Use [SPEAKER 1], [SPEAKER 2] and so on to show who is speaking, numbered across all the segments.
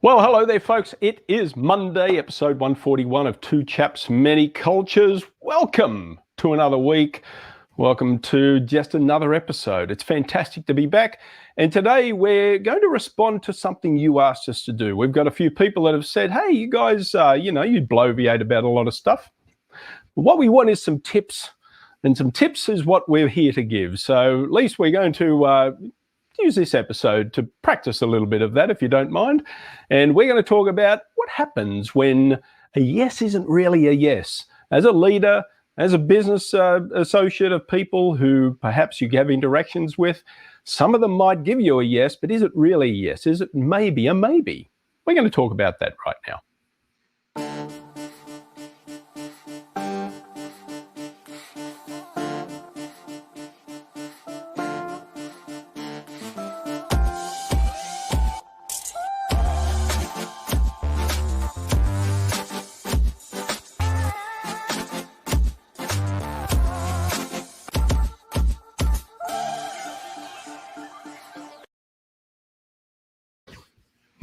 [SPEAKER 1] Well, hello there, folks. It is Monday, episode 141 of Two Chaps, Many Cultures. Welcome to another week. Welcome to just another episode. It's fantastic to be back. And today we're going to respond to something you asked us to do. We've got a few people that have said, hey, you guys, you bloviate about a lot of stuff. What we want is some tips. And some tips is what we're here to give. So at least we're going to use this episode to practice a little bit of that, if you don't mind. And we're going to talk about what happens when a yes isn't really a yes. As a leader, as a business associate of people who perhaps you have interactions with, some of them might give you a yes, but is it really a yes? Is it maybe a maybe? We're going to talk about that right now.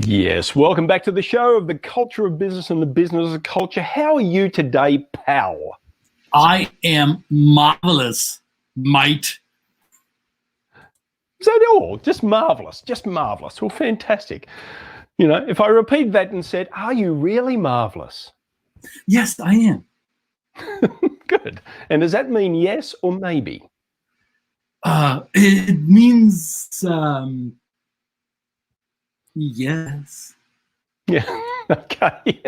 [SPEAKER 1] Yes, welcome back to the show of the culture of business and the business of culture. How are you today, pal?
[SPEAKER 2] I am marvelous, mate.
[SPEAKER 1] Is that all? Just marvelous, just marvelous. Well, fantastic. You know, if I repeat that and said, are you really marvelous?
[SPEAKER 2] Yes, I am.
[SPEAKER 1] Good. And does that mean yes or maybe?
[SPEAKER 2] It means yes.
[SPEAKER 1] Yeah, okay.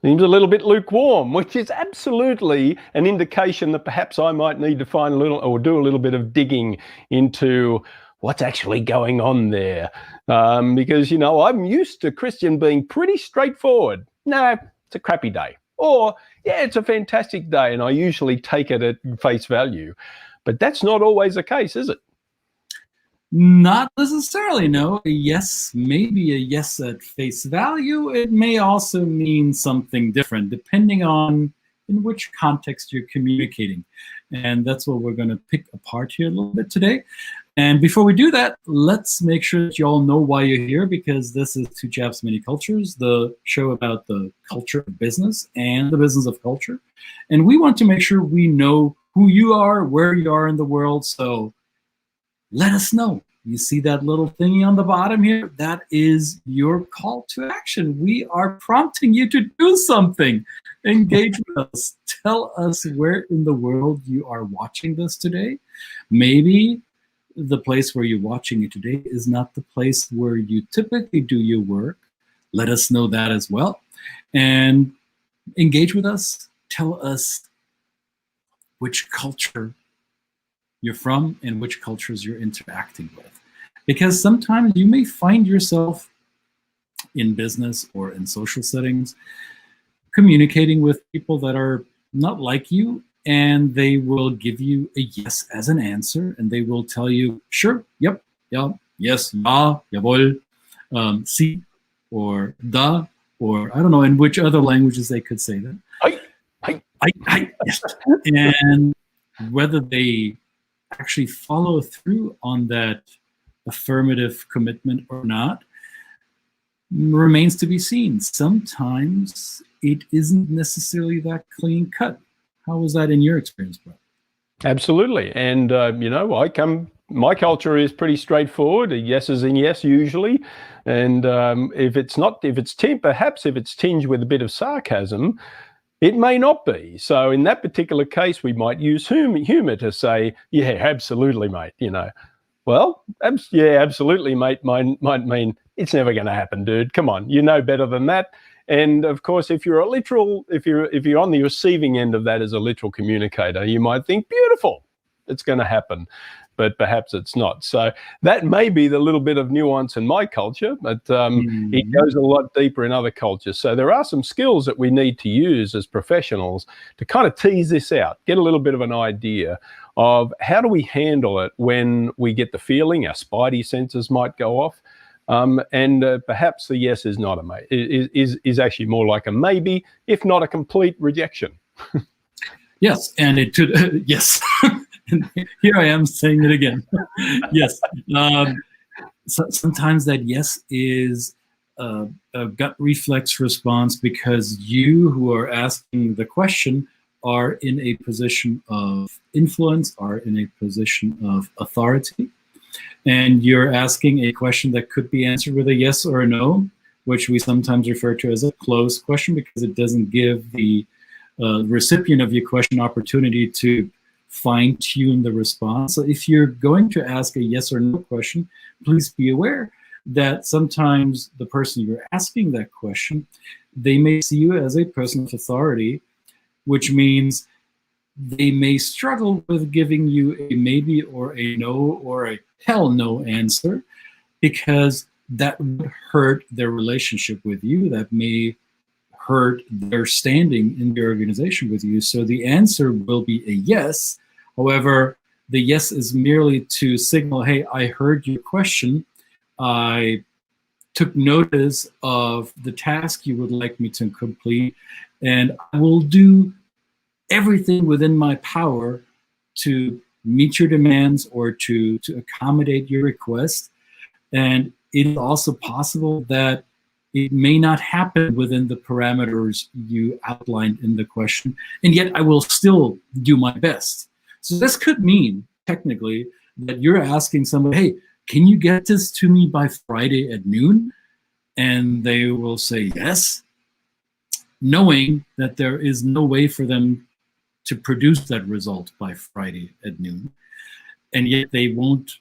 [SPEAKER 1] Seems a little bit lukewarm, which is absolutely an indication that perhaps I might need to find a little or do a little bit of digging into what's actually going on there. Because, you know, I'm used to Christian being pretty straightforward. No, it's a crappy day. Or, yeah, it's a fantastic day. And I usually take it at face value. But that's not always the case, is it?
[SPEAKER 2] Not necessarily, no. A yes, maybe a yes at face value. It may also mean something different, depending on in which context you're communicating. And that's what we're going to pick apart here a little bit today. And before we do that, let's make sure that you all know why you're here, because this is Two Chaps, Many Cultures, the show about the culture of business and the business of culture. And we want to make sure we know who you are, where you are in the world. So let us know. You see that little thingy on the bottom here? That is your call to action. We are prompting you to do something. Engage with us. Tell us where in the world you are watching this today. Maybe the place where you're watching it today is not the place where you typically do your work. Let us know that as well. And engage with us. Tell us which culture you're from and which cultures you're interacting with. Because sometimes you may find yourself in business or in social settings communicating with people that are not like you, and they will give you a yes as an answer, and they will tell you, sure, yep, yeah, yes, ja, jawohl, sí, or da, or I don't know in which other languages they could say that. I, yes. And whether they actually follow through on that affirmative commitment or not remains to be seen. Sometimes it isn't necessarily that clean cut. How was that in your experience, Brett? Absolutely.
[SPEAKER 1] And, my culture is pretty straightforward. A yes is in yes usually. And if it's tinged with a bit of sarcasm, it may not be. So in that particular case, we might use humor to say, yeah, absolutely, mate, you know. Well, yeah, absolutely, mate, might mean it's never going to happen, dude. Come on, you know better than that. And of course, if you're if you're on the receiving end of that as a literal communicator, you might think, beautiful, it's going to happen. But perhaps it's not. So that may be the little bit of nuance in my culture, but it goes a lot deeper in other cultures. So there are some skills that we need to use as professionals to kind of tease this out, get a little bit of an idea of how do we handle it when we get the feeling, our spidey senses might go off, and perhaps the yes is not is actually more like a maybe, if not a complete rejection.
[SPEAKER 2] Yes, and it could, yes. And here I am saying it again. Yes. So sometimes that yes is a gut reflex response because you who are asking the question are in a position of influence, are in a position of authority, and you're asking a question that could be answered with a yes or a no, which we sometimes refer to as a closed question because it doesn't give the recipient of your question opportunity to fine-tune the response. So if you're going to ask a yes or no question, please be aware that sometimes the person you're asking that question, they may see you as a person of authority, which means they may struggle with giving you a maybe or a no or a hell no answer because that would hurt their relationship with you. That may hurt their standing in the organization with you. So the answer will be a yes. However, the yes is merely to signal, hey, I heard your question. I took notice of the task you would like me to complete, and I will do everything within my power to meet your demands or to accommodate your request. And it is also possible that it may not happen within the parameters you outlined in the question, and yet I will still do my best. So this could mean, technically, that you're asking somebody, hey, can you get this to me by Friday at noon? And they will say yes, knowing that there is no way for them to produce that result by Friday at noon. And yet they won't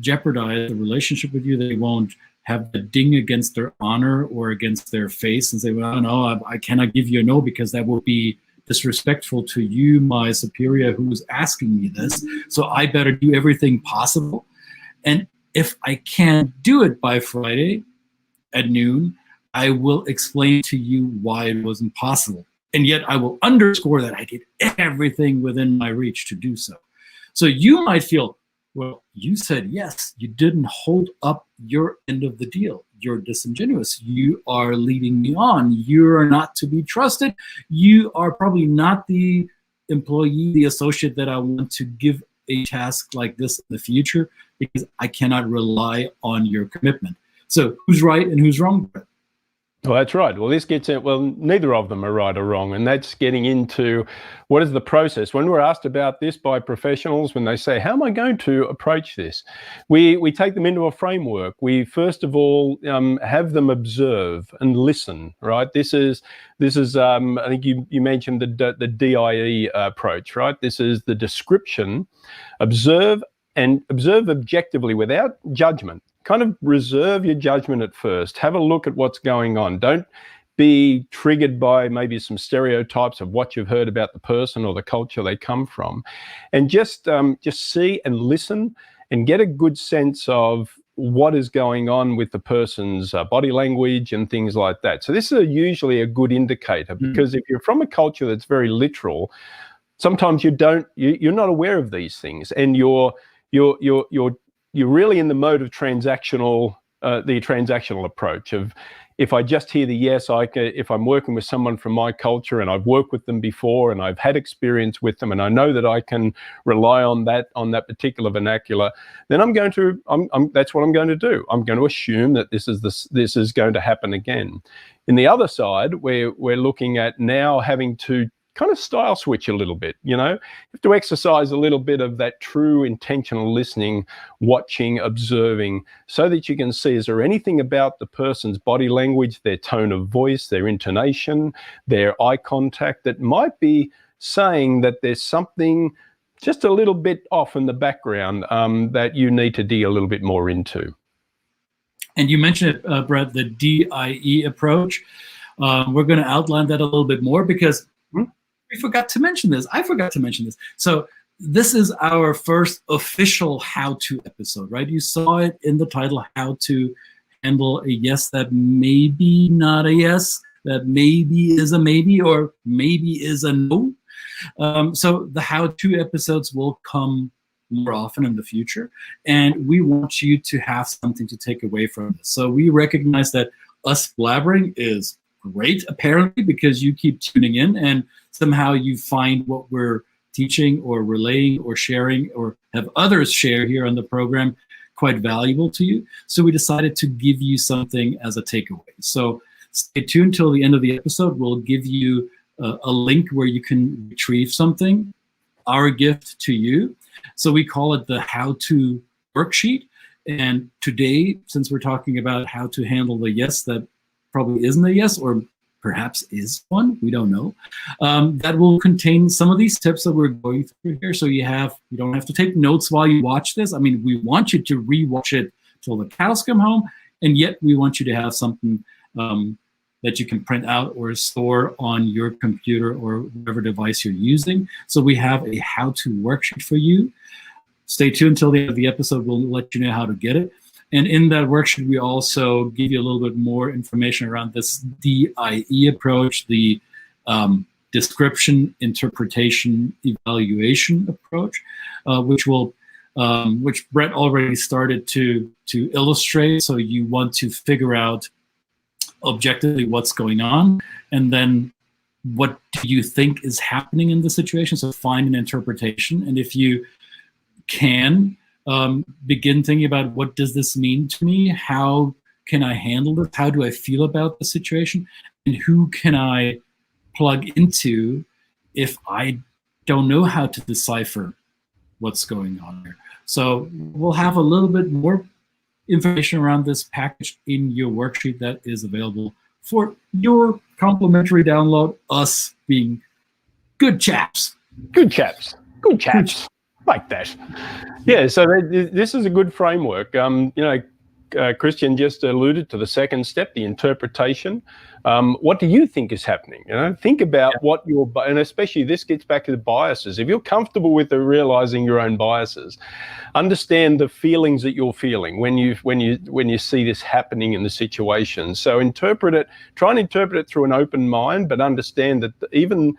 [SPEAKER 2] jeopardize the relationship with you. They won't have a ding against their honor or against their face and say, well, no, I cannot give you a no because that would be disrespectful to you, my superior, who's asking me this. So I better do everything possible. And if I can't do it by Friday at noon, I will explain to you why it wasn't possible. And yet I will underscore that I did everything within my reach to do so. So you might feel, well, you said yes, you didn't hold up your end of the deal. You're disingenuous. You are leading me on. You are not to be trusted. You are probably not the employee, the associate that I want to give a task like this in the future because I cannot rely on your commitment. So who's right and who's wrong?
[SPEAKER 1] Well, that's right. Well, this gets in, well, neither of them are right or wrong. And that's getting into what is the process. When we're asked about this by professionals, when they say, how am I going to approach this? We take them into a framework. We, first of all, have them observe and listen, right? This is I think you mentioned the DIE approach, right? This is the description, observe objectively without judgment. Kind of reserve your judgment at first. Have a look at what's going on. Don't be triggered by maybe some stereotypes of what you've heard about the person or the culture they come from, and just see and listen and get a good sense of what is going on with the person's body language and things like that. So this is usually a good indicator because if you're from a culture that's very literal, sometimes you're not aware of these things, and you're really in the mode of the transactional approach of, if I just hear the yes, if I'm working with someone from my culture and I've worked with them before and I've had experience with them and I know that I can rely on that particular vernacular, then that's what I'm going to do. I'm going to assume that this is going to happen again. In the other side, we're looking at now having to kind of style switch a little bit, you have to exercise a little bit of that true intentional listening, watching, observing, so that you can see, is there anything about the person's body language, their tone of voice, their intonation, their eye contact that might be saying that there's something just a little bit off in the background that you need to dig a little bit more into.
[SPEAKER 2] And you mentioned it, Brett, the DIE approach. We're going to outline that a little bit more because we forgot to mention this. I forgot to mention this. So this is our first official how-to episode, right? You saw it in the title, how to handle a yes that may be not a yes, that maybe is a maybe, or maybe is a no. So the how-to episodes will come more often in the future, and we want you to have something to take away from this. So we recognize that us blabbering is great, apparently, because you keep tuning in and somehow you find what we're teaching or relaying or sharing or have others share here on the program quite valuable to you. So we decided to give you something as a takeaway. So stay tuned till the end of the episode. We'll give you a link where you can retrieve something, our gift to you. So we call it the how-to worksheet. And today, since we're talking about how to handle the yes that probably isn't a yes, or perhaps is one, we don't know, that will contain some of these tips that we're going through here. So you don't have to take notes while you watch this. I mean, we want you to rewatch it till the cows come home, and yet we want you to have something that you can print out or store on your computer or whatever device you're using. So we have a how-to worksheet for you. Stay tuned until the end of the episode. We'll let you know how to get it. And in that worksheet, we also give you a little bit more information around this DIE approach, the description, interpretation, evaluation approach, which Brett already started to illustrate. So you want to figure out objectively what's going on, and then what do you think is happening in the situation? So find an interpretation, and if you can begin thinking about, what does this mean to me? How can I handle this? How do I feel about the situation? And who can I plug into if I don't know how to decipher what's going on here? So we'll have a little bit more information around this package in your worksheet that is available for your complimentary download, us being good chaps.
[SPEAKER 1] Good chaps. Good chaps. Like that. Yeah, so this is a good framework. Christian just alluded to the second step, the interpretation. What do you think is happening? Think about what your, and especially this gets back to the biases. If you're comfortable with realizing your own biases, understand the feelings that you're feeling when you see this happening in the situation. So interpret it, try and interpret it through an open mind, but understand that even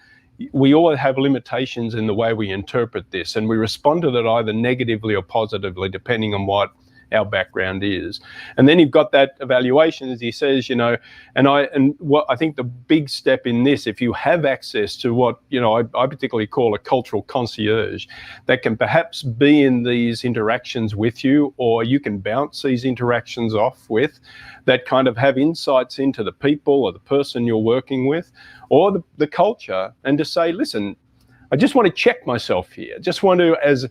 [SPEAKER 1] we all have limitations in the way we interpret this, and we respond to that either negatively or positively, depending on what our background is. And then you've got that evaluation, as he says, and what I think the big step in this, if you have access to what, I particularly call a cultural concierge that can perhaps be in these interactions with you, or you can bounce these interactions off with, that kind of have insights into the people or the person you're working with, or the culture, and to say, listen, I just want to check myself here. Just want to,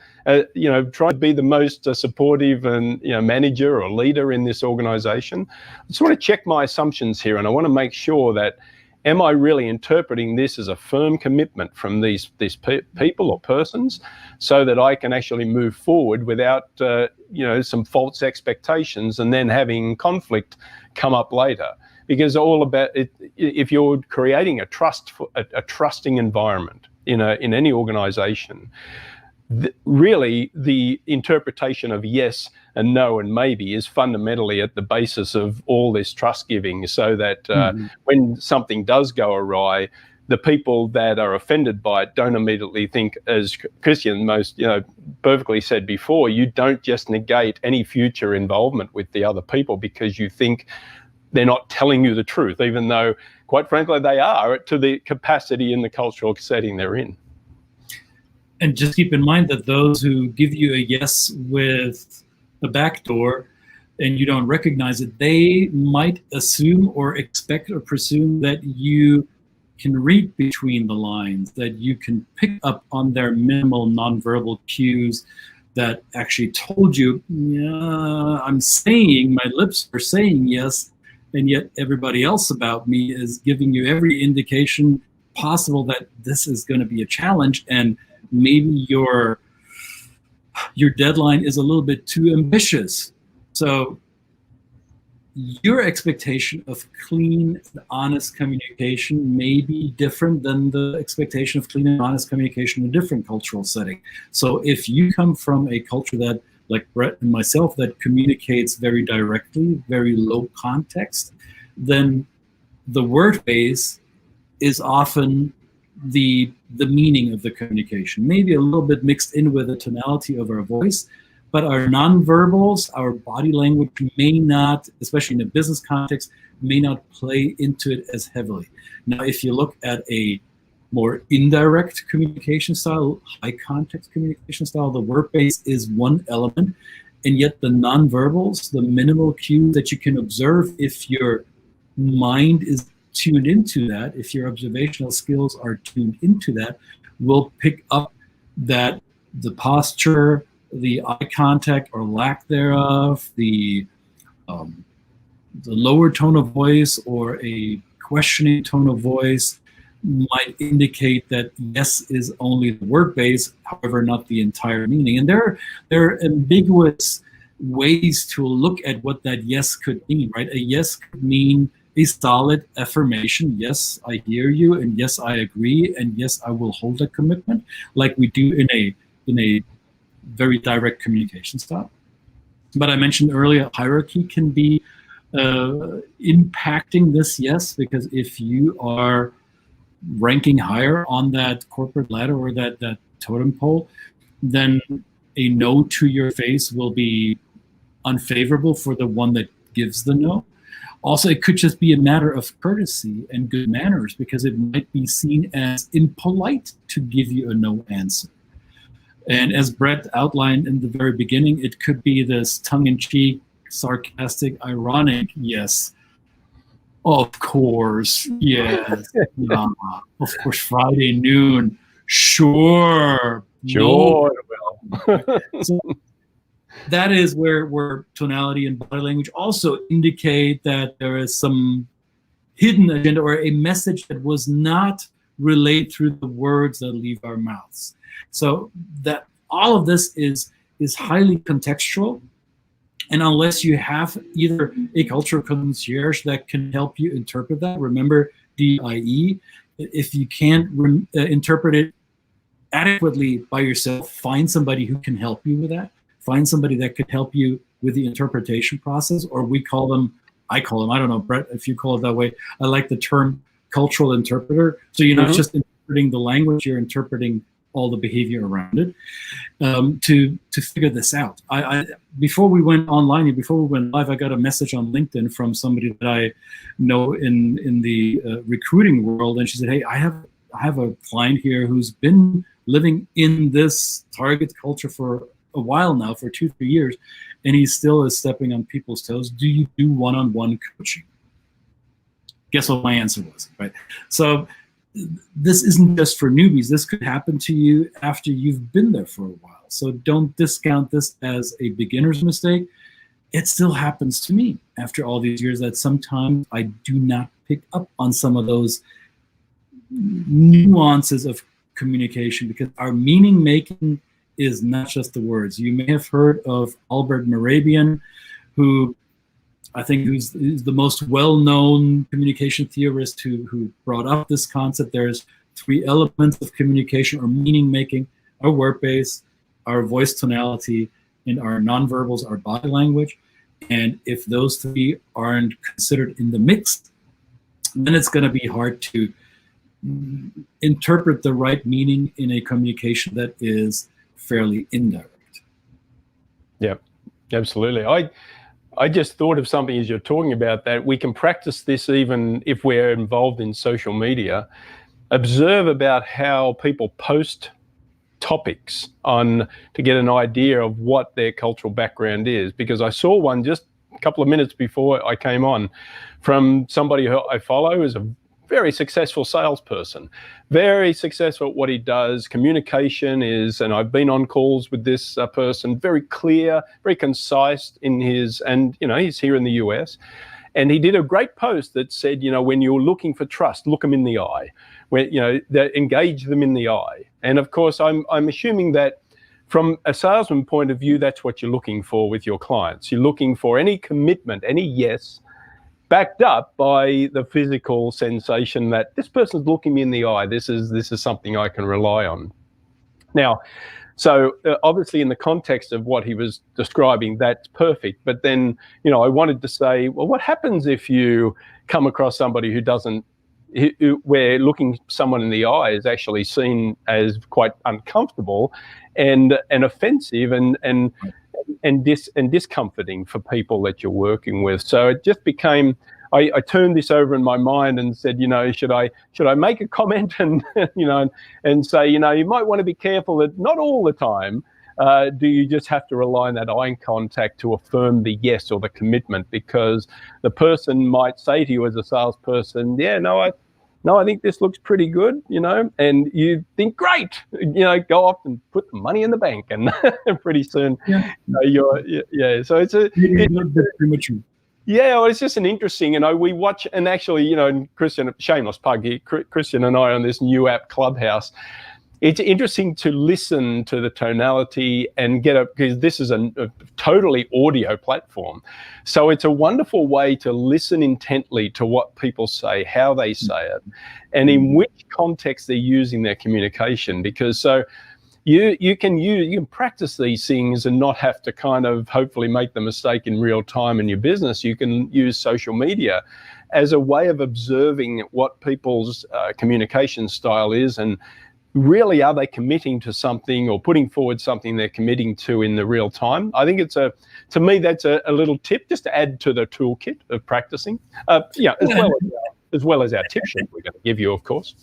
[SPEAKER 1] try to be the most supportive and manager or leader in this organization. I just want to check my assumptions here, and I want to make sure that, am I really interpreting this as a firm commitment from these people or persons, so that I can actually move forward without some false expectations and then having conflict come up later. Because all about it, if you're creating a trusting environment in any organization, really the interpretation of yes and no and maybe is fundamentally at the basis of all this trust giving, so that when something does go awry, the people that are offended by it don't immediately think, as Christian most perfectly said before, you don't just negate any future involvement with the other people because you think they're not telling you the truth, even though, quite frankly, they are, to the capacity in the cultural setting they're in.
[SPEAKER 2] And just keep in mind that those who give you a yes with a backdoor and you don't recognize it, they might assume or expect or presume that you can read between the lines, that you can pick up on their minimal nonverbal cues that actually told you, I'm saying, my lips are saying yes, and yet everybody else about me is giving you every indication possible that this is going to be a challenge, and maybe your deadline is a little bit too ambitious. So your expectation of clean and honest communication may be different than the expectation of clean and honest communication in a different cultural setting. So if you come from a culture that, like Brett and myself, that communicates very directly, very low context, then the word base is often the meaning of the communication, maybe a little bit mixed in with the tonality of our voice, but our nonverbals, our body language may not, especially in a business context, may not play into it as heavily. Now, if you look at a more indirect communication style, high context communication style, the word base is one element, and yet the nonverbals, the minimal cues that you can observe if your mind is tuned into that, if your observational skills are tuned into that, will pick up that the posture, the eye contact or lack thereof, the lower tone of voice or a questioning tone of voice might indicate that yes is only the word base, however, not the entire meaning. And there are ambiguous ways to look at what that yes could mean, right? A yes could mean a solid affirmation. Yes, I hear you, and yes, I agree, and yes, I will hold a commitment, like we do in a very direct communication style. But I mentioned earlier, hierarchy can be impacting this yes, because if you are ranking higher on that corporate ladder or that totem pole, then a no to your face will be unfavorable for the one that gives the no. Also, it could just be a matter of courtesy and good manners, because it might be seen as impolite to give you a no answer. And as Brett outlined in the very beginning, it could be this tongue-in-cheek, sarcastic, ironic yes. Of course, yes. Of course, Friday noon. Sure.
[SPEAKER 1] Sure.
[SPEAKER 2] No. So that is where tonality and body language also indicate that there is some hidden agenda or a message that was not relayed through the words that leave our mouths. So that all of this is highly contextual. And unless you have either a cultural concierge that can help you interpret that, remember DIE, if you can't interpret it adequately by yourself, find somebody who can help you with that. Find somebody that could help you with the interpretation process, or I call them, I don't know, Brett, if you call it that way. I like the term cultural interpreter. So you're not just interpreting the language, you're interpreting all the behavior around it, to figure this out. I before we went online and before we went live, I got a message on LinkedIn from somebody that I know in the recruiting world, and she said, "Hey, I have a client here who's been living in this target culture for a while now, for 2-3 years, and he still is stepping on people's toes. Do you do one-on-one coaching?" Guess what my answer was, right? So this isn't just for newbies. This could happen to you after you've been there for a while. So don't discount this as a beginner's mistake. It still happens to me after all these years, that sometimes I do not pick up on some of those nuances of communication, because our meaning making is not just the words. You may have heard of Albert Mehrabian, who I think who's the most well-known communication theorist who brought up this concept. There's 3 elements of communication or meaning making: our word base, our voice tonality, and our nonverbals, our body language. And if those 3 aren't considered in the mix, then it's going to be hard to interpret the right meaning in a communication that is fairly indirect.
[SPEAKER 1] Yeah, absolutely. I just thought of something as you're talking about that. We can practice this even if we're involved in social media. Observe about how people post topics to get an idea of what their cultural background is. Because I saw one just a couple of minutes before I came on from somebody who I follow, is a very successful salesperson, very successful at what he does. Communication is, and I've been on calls with this person, very clear, very concise in his, and he's here in the US, and he did a great post that said, when you're looking for trust, look them in the eye, engage them in the eye. And of course, I'm assuming that from a salesman point of view, that's what you're looking for with your clients. You're looking for any commitment, any yes, backed up by the physical sensation that this person's looking me in the eye. This is something I can rely on. Now, so obviously in the context of what he was describing, that's perfect. But then, I wanted to say, well, what happens if you come across somebody where looking someone in the eye is actually seen as quite uncomfortable and offensive and discomforting for people that you're working with. So it just became, I turned this over in my mind and said, should I make a comment and and say, you might want to be careful that not all the time do you just have to rely on that eye contact to affirm the yes or the commitment? Because the person might say to you as a salesperson, yeah, no, I think this looks pretty good, and you think, great, go off and put the money in the bank, and pretty soon, So it's a bit
[SPEAKER 2] premature.
[SPEAKER 1] Yeah, well, it's just an interesting, we watch, and actually, Christian, shameless plug here, Christian and I on this new app, Clubhouse. It's interesting to listen to the tonality and because this is a totally audio platform. So it's a wonderful way to listen intently to what people say, how they say it, and in which context they're using their communication. Because you can practice these things and not have to kind of hopefully make the mistake in real time in your business. You can use social media as a way of observing what people's communication style is, and really, are they committing to something or putting forward something they're committing to in the real time? I think to me, that's a little tip just to add to the toolkit of practicing, as well as our tip sheet we're going to give you, of course.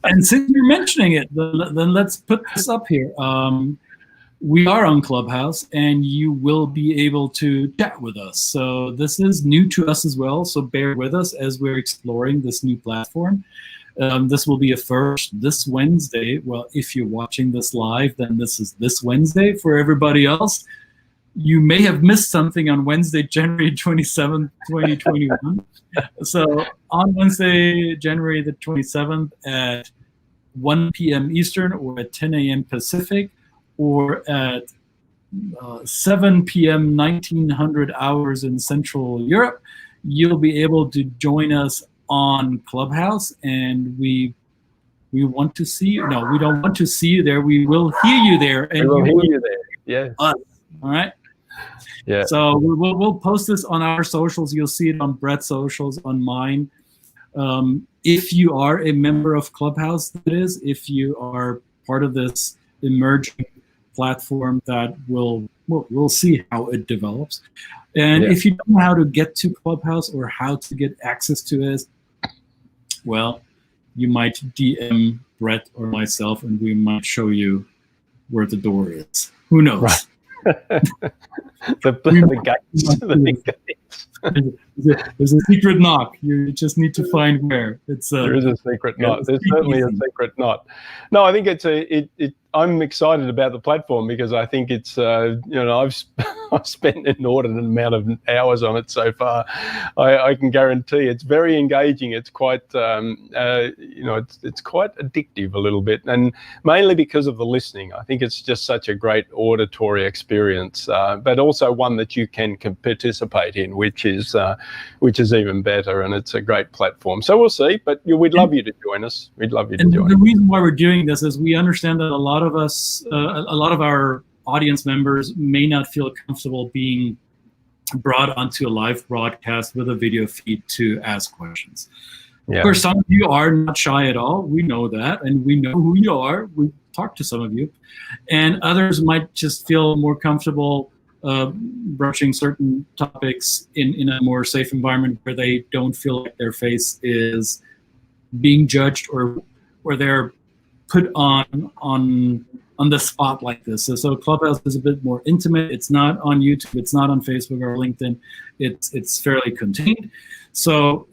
[SPEAKER 2] And since you're mentioning it, then let's put this up here. We are on Clubhouse, and you will be able to chat with us. So this is new to us as well, so bear with us as we're exploring this new platform. This will be a first this Wednesday. Well, if you're watching this live, then this is this Wednesday. For everybody else, you may have missed something on Wednesday, January 27th, 2021. So on Wednesday, January the 27th at 1 p.m. Eastern, or at 10 a.m. Pacific, or at 7 p.m. 1900 hours in Central Europe, you'll be able to join us on Clubhouse, and we want to see you. No, we don't want to see you there. We will hear you there, and
[SPEAKER 1] we will hear you there. Yeah.
[SPEAKER 2] Us. All right.
[SPEAKER 1] Yeah.
[SPEAKER 2] So we'll post this on our socials. You'll see it on Brett's socials, on mine. If you are a member of Clubhouse, that is, if you are part of this emerging platform, that we'll see how it develops. And if you don't know how to get to Clubhouse or how to get access to it, well, you might DM Brett or myself, and we might show you where the door is. Who knows?
[SPEAKER 1] Right. the gates.
[SPEAKER 2] There's a secret knock. You just need to find where.
[SPEAKER 1] There is a secret knot. There's certainly a secret knot. No, I think I'm excited about the platform because I think it's I've spent an inordinate amount of hours on it so far. I can guarantee it's very engaging. It's quite it's quite addictive a little bit, and mainly because of the listening. I think it's just such a great auditory experience, but also one that you can participate in, which is even better, and it's a great platform. So we'll see, but we'd love you to join us. We'd love you to join us.
[SPEAKER 2] The reason why we're doing this is we understand that a lot of us, a lot of our audience members may not feel comfortable being brought onto a live broadcast with a video feed to ask questions. Yeah. Of course, some of you are not shy at all. We know that, and we know who you are. We've talked to some of you. And others might just feel more comfortable broaching certain topics in a more safe environment where they don't feel like their face is being judged or they're put on the spot like this. So Clubhouse is a bit more intimate. It's not on YouTube. It's not on Facebook or LinkedIn. It's fairly contained. So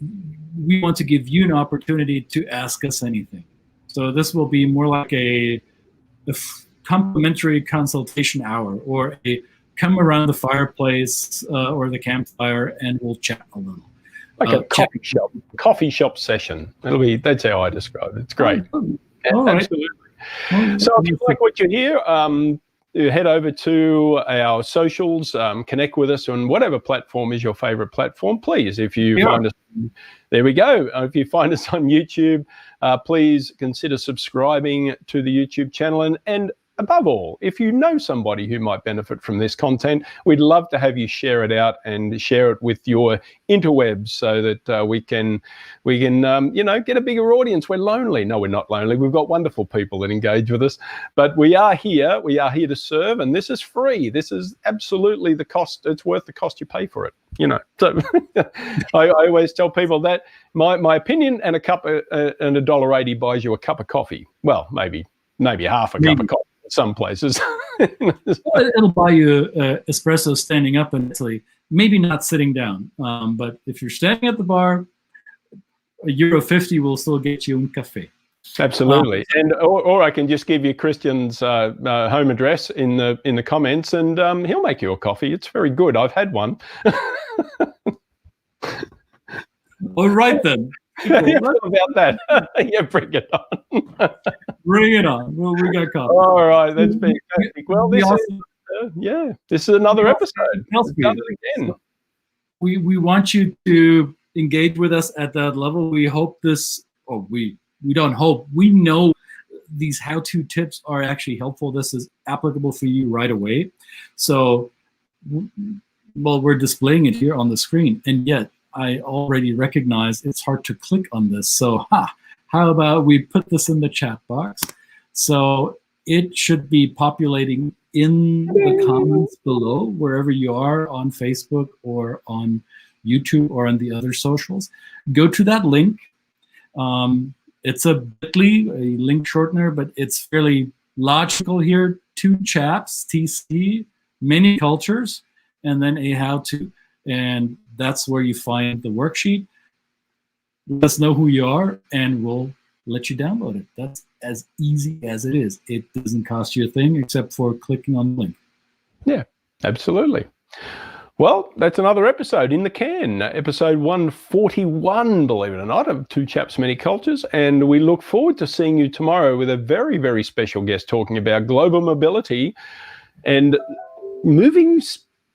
[SPEAKER 2] we want to give you an opportunity to ask us anything. So this will be more like a complimentary consultation hour, or a come around the fireplace or the campfire and we'll chat a little.
[SPEAKER 1] Like a coffee shop session. That's how I describe it. It's great. Absolutely. So if you like what you hear, head over to our socials, connect with us on whatever platform is your favorite platform. Please, if you find us, there we go. If you find us on YouTube, please consider subscribing to the YouTube channel. And above all, if you know somebody who might benefit from this content, we'd love to have you share it out and share it with your interwebs so that we can get a bigger audience. We're lonely. No, we're not lonely. We've got wonderful people that engage with us, but we are here. We are here to serve, and this is free. This is absolutely the cost. It's worth the cost you pay for it. So I always tell people that my opinion and a cup and $1.80 buys you a cup of coffee. Well, maybe half a cup of coffee. some places.
[SPEAKER 2] Well, it'll buy you espresso standing up in Italy, maybe not sitting down. But if you're standing at the bar, €1.50 will still get you un cafe.
[SPEAKER 1] Absolutely, and or I can just give you Christian's home address in the comments, and he'll make you a coffee. It's very good. I've had one.
[SPEAKER 2] All right then.
[SPEAKER 1] About that. Yeah, bring it on.
[SPEAKER 2] Bring it on. Well, we got coffee.
[SPEAKER 1] All right, that's fantastic. Well, this is another episode. We've done it again.
[SPEAKER 2] We want you to engage with us at that level. We hope this, or we don't hope, we know these how-to tips are actually helpful. This is applicable for you right away. So, well, we're displaying it here on the screen, and yet I already recognize it's hard to click on this. So, how about we put this in the chat box? So it should be populating in the comments below, wherever you are on Facebook or on YouTube or on the other socials. Go to that link. It's a bit.ly, a link shortener, but it's fairly logical here. 2 chaps, TC, many cultures, and then a how-to. And that's where you find the worksheet. Let us know who you are, and we'll let you download it. That's as easy as it is. It doesn't cost you a thing except for clicking on the link.
[SPEAKER 1] Yeah, absolutely. Well, that's another episode in the can, episode 141, believe it or not, of 2 Chaps, Many Cultures. And we look forward to seeing you tomorrow with a very, very special guest talking about global mobility and moving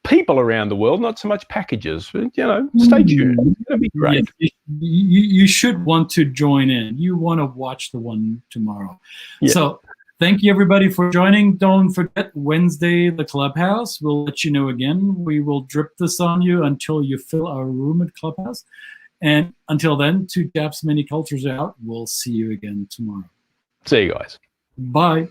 [SPEAKER 1] people around the world, not so much packages. But, stay tuned. It'll be great.
[SPEAKER 2] Yes, you should want to join in. You want to watch the one tomorrow. Yeah. So thank you, everybody, for joining. Don't forget, Wednesday, the Clubhouse. We'll let you know again. We will drip this on you until you fill our room at Clubhouse. And until then, 2 Chaps, Many Cultures out. We'll see you again tomorrow.
[SPEAKER 1] See you guys.
[SPEAKER 2] Bye.